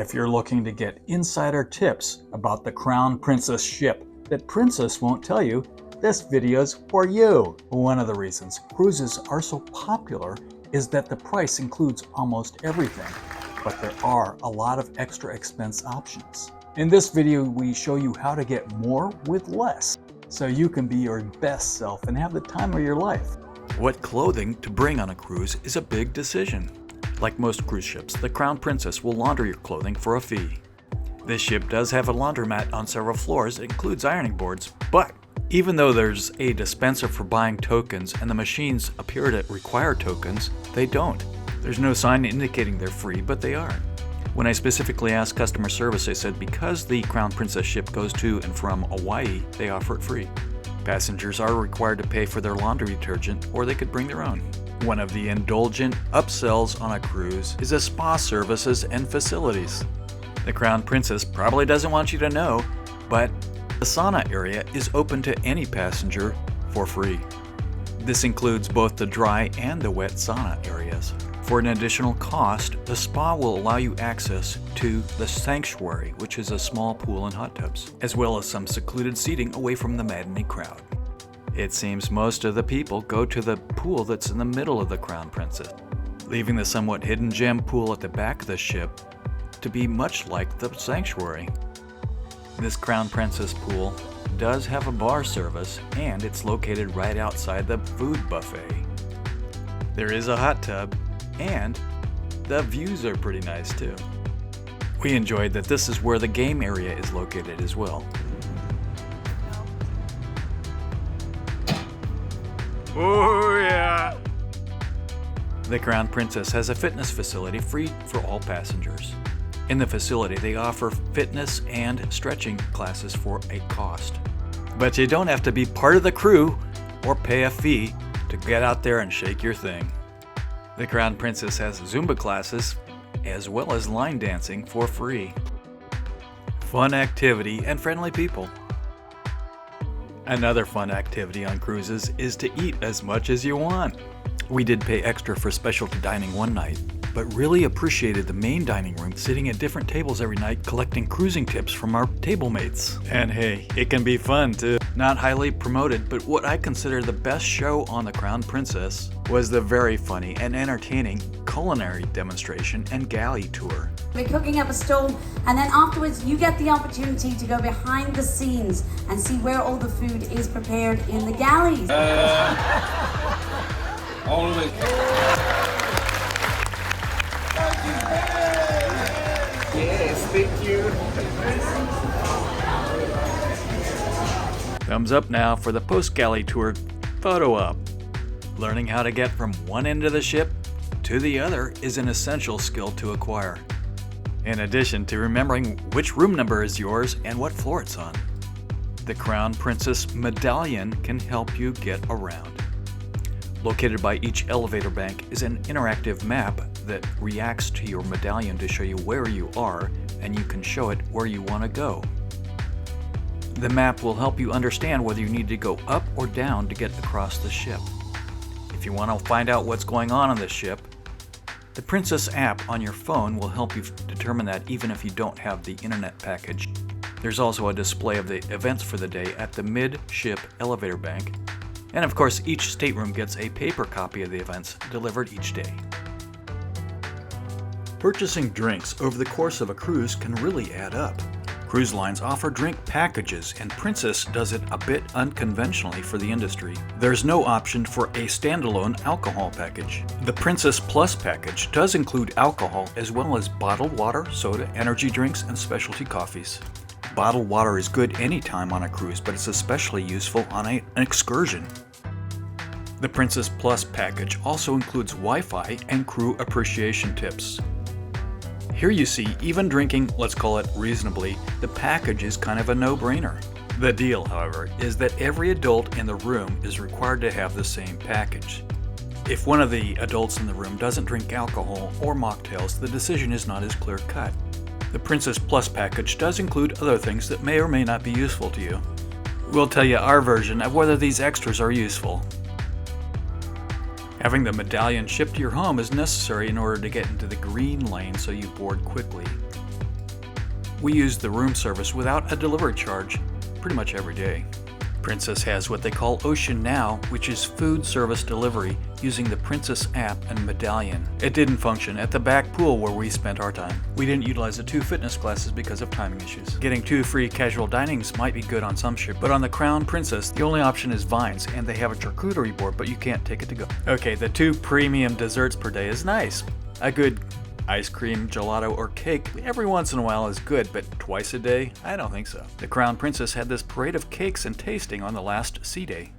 if you're looking to get insider tips about the Crown Princess ship that Princess won't tell you, this video's for you. One of the reasons cruises are so popular is that the price includes almost everything, but there are a lot of extra expense options. In this video, we show you how to get more with less, so you can be your best self and have the time of your life. What clothing to bring on a cruise is a big decision. Like most cruise ships, the Crown Princess will launder your clothing for a fee. This ship does have a laundromat on several floors. It includes ironing boards, but even though there's a dispenser for buying tokens and the machines appear to require tokens, they don't. There's no sign indicating they're free, but they are. When I specifically asked customer service, they said because the Crown Princess ship goes to and from Hawaii, they offer it free. Passengers are required to pay for their laundry detergent, or they could bring their own. One of the indulgent upsells on a cruise is a spa services and facilities. The Crown Princess probably doesn't want you to know, but the sauna area is open to any passenger for free. This includes both the dry and the wet sauna areas. For an additional cost, the spa will allow you access to the sanctuary, which is a small pool and hot tubs, as well as some secluded seating away from the maddening crowd. It seems most of the people go to the pool that's in the middle of the Crown Princess, leaving the somewhat hidden gem pool at the back of the ship to be much like the sanctuary. This Crown Princess pool does have a bar service, and it's located right outside the food buffet. There is a hot tub, and the views are pretty nice too. We enjoyed that this is where the game area is located as well. Oh yeah! The Crown Princess has a fitness facility free for all passengers. In the facility, they offer fitness and stretching classes for a cost. But you don't have to be part of the crew or pay a fee to get out there and shake your thing. The Crown Princess has Zumba classes as well as line dancing for free. Fun activity and friendly people. Another fun activity on cruises is to eat as much as you want. We did pay extra for specialty dining one night, but really appreciated the main dining room, sitting at different tables every night collecting cruising tips from our table mates. And hey, it can be fun too. Not highly promoted, but what I consider the best show on the Crown Princess was the very funny and entertaining culinary demonstration and galley tour. We're cooking up a stove, and then afterwards you get the opportunity to go behind the scenes and see where all the food is prepared in the galleys. All of it. Yes, thank you. Thumbs up now for the post-galley tour photo op. Learning how to get from one end of the ship to the other is an essential skill to acquire, in addition to remembering which room number is yours and what floor it's on. The Crown Princess Medallion can help you get around. Located by each elevator bank is an interactive map that reacts to your medallion to show you where you are, and you can show it where you want to go. The map will help you understand whether you need to go up or down to get across the ship. If you want to find out what's going on the ship, the Princess app on your phone will help you determine that even if you don't have the internet package. There's also a display of the events for the day at the mid-ship elevator bank. And of course, each stateroom gets a paper copy of the events delivered each day. Purchasing drinks over the course of a cruise can really add up. Cruise lines offer drink packages, and Princess does it a bit unconventionally for the industry. There's no option for a standalone alcohol package. The Princess Plus package does include alcohol as well as bottled water, soda, energy drinks, and specialty coffees. Bottled water is good anytime on a cruise, but it's especially useful on an excursion. The Princess Plus package also includes Wi-Fi and crew appreciation tips. Here you see, even drinking, let's call it reasonably, the package is kind of a no-brainer. The deal, however, is that every adult in the room is required to have the same package. If one of the adults in the room doesn't drink alcohol or mocktails, the decision is not as clear-cut. The Princess Plus package does include other things that may or may not be useful to you. We'll tell you our version of whether these extras are useful. Having the medallion shipped to your home is necessary in order to get into the green lane so you board quickly. We use the room service without a delivery charge pretty much every day. Princess has what they call Ocean Now, which is food service delivery using the Princess app and medallion. It didn't function at the back pool where we spent our time. We didn't utilize the 2 fitness classes because of timing issues. Getting 2 free casual dinings might be good on some ships, but on the Crown Princess, the only option is Vines, and they have a charcuterie board, but you can't take it to go. Okay, the 2 premium desserts per day is nice. A good ice cream, gelato, or cake every once in a while is good, but twice a day? I don't think so. The Crown Princess had this parade of cakes and tasting on the last sea day.